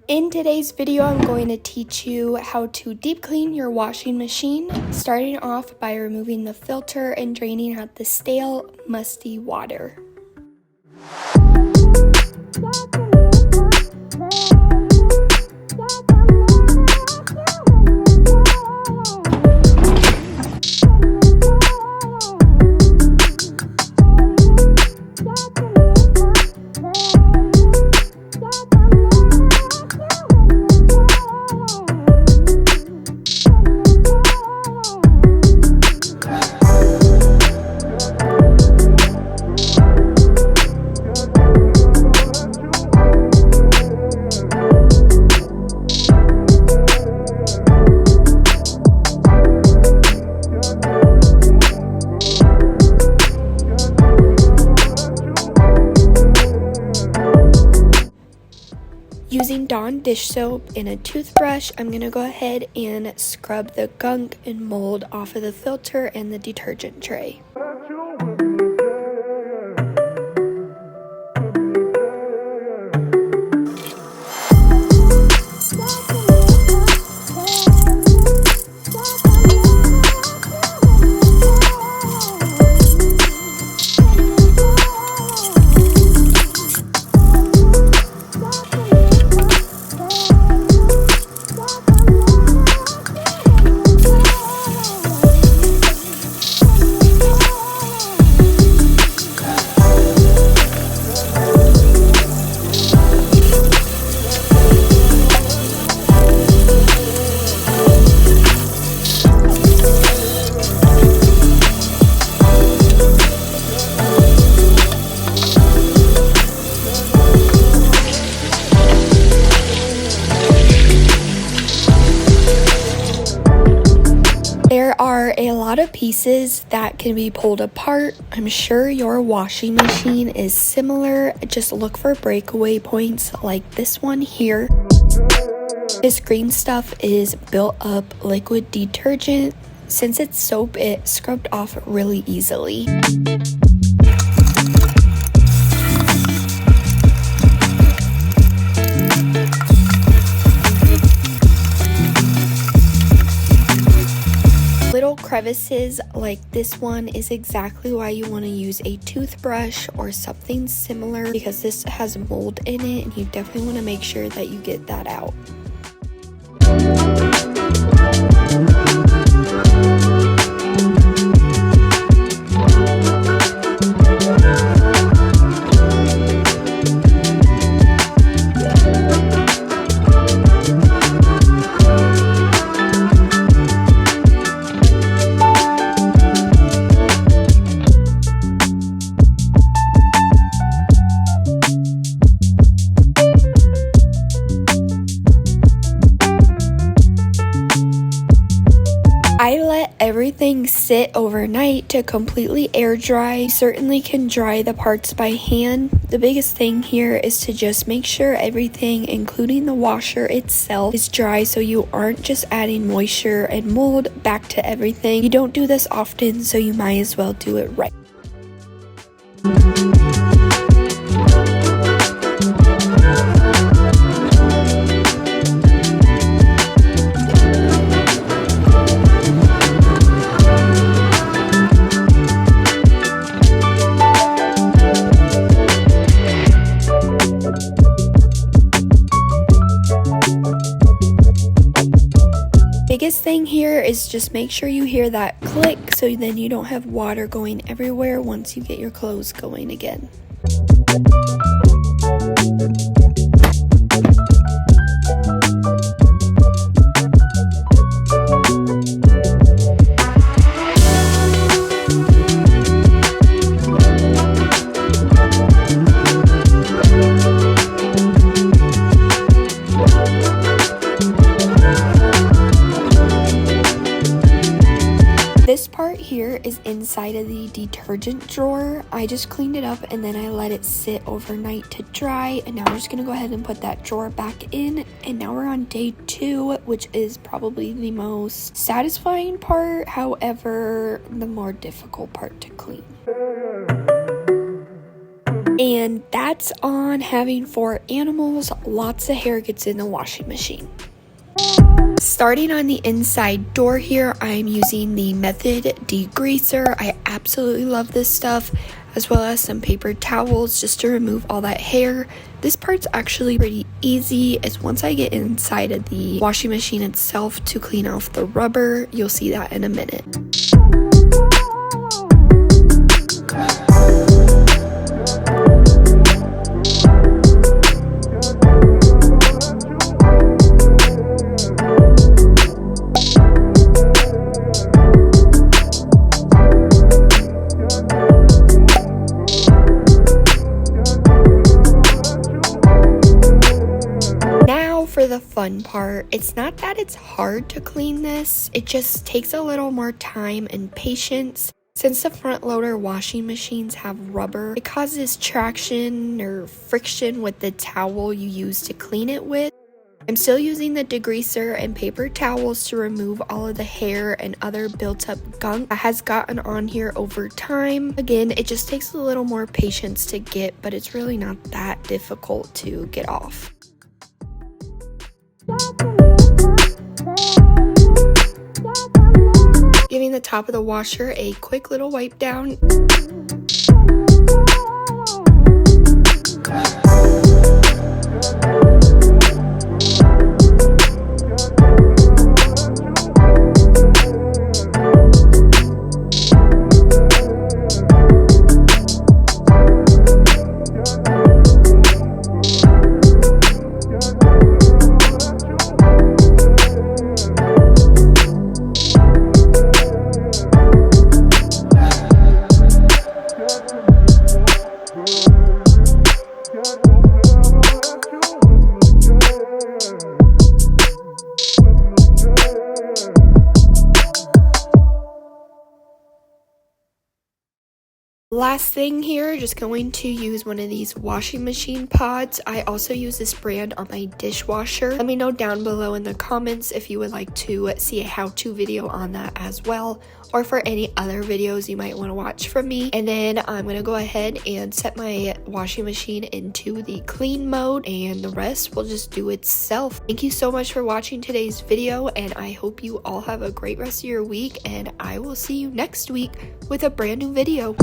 In today's video, I'm going to teach you how to deep clean your washing machine, starting off by removing the filter and draining out the stale, musty water. Using Dawn dish soap and a toothbrush, I'm going to go ahead and scrub the gunk and mold off of the filter and the detergent tray. There are a lot of pieces that can be pulled apart. I'm sure your washing machine is similar. Just look for breakaway points like this one here. This green stuff is built up liquid detergent. Since it's soap, it scrubbed off really easily. Little crevices like this one is exactly why you want to use a toothbrush or something similar, because this has mold in it and you definitely want to make sure that you get that out. I let everything sit overnight to completely air dry. You certainly can dry the parts by hand. The biggest thing here is to just make sure everything, including the washer itself, is dry so you aren't just adding moisture and mold back to everything. You don't do this often, so you might as well do it right. Biggest thing here is just make sure you hear that click so then you don't have water going everywhere once you get your clothes going again. This part here is inside of the detergent drawer. I just cleaned it up and then I let it sit overnight to dry, and now we're just gonna go ahead and put that drawer back in. And now we're on day 2, which is probably the most satisfying part, however the more difficult part to clean. And that's on having 4 animals. Lots of hair gets in the washing machine. Starting on the inside door here, I'm using the Method degreaser. I absolutely love this stuff, as well as some paper towels just to remove all that hair. This part's actually pretty easy, as once I get inside of the washing machine itself to clean off the rubber, you'll see that in a minute. For the fun part, it's not that it's hard to clean this, it just takes a little more time and patience. Since the front loader washing machines have rubber, it causes traction or friction with the towel you use to clean it with. I'm still using the degreaser and paper towels to remove all of the hair and other built up gunk that has gotten on here over time. Again, it just takes a little more patience to get, but it's really not that difficult to get off. Giving the top of the washer a quick little wipe down. Last thing here, just going to use one of these washing machine pods. I also use this brand on my dishwasher. Let me know down below in the comments if you would like to see a how-to video on that as well, or for any other videos you might want to watch from me. And then I'm going to go ahead and set my washing machine into the clean mode, and the rest will just do itself. Thank you so much for watching today's video, and I hope you all have a great rest of your week, and I will see you next week with a brand new video.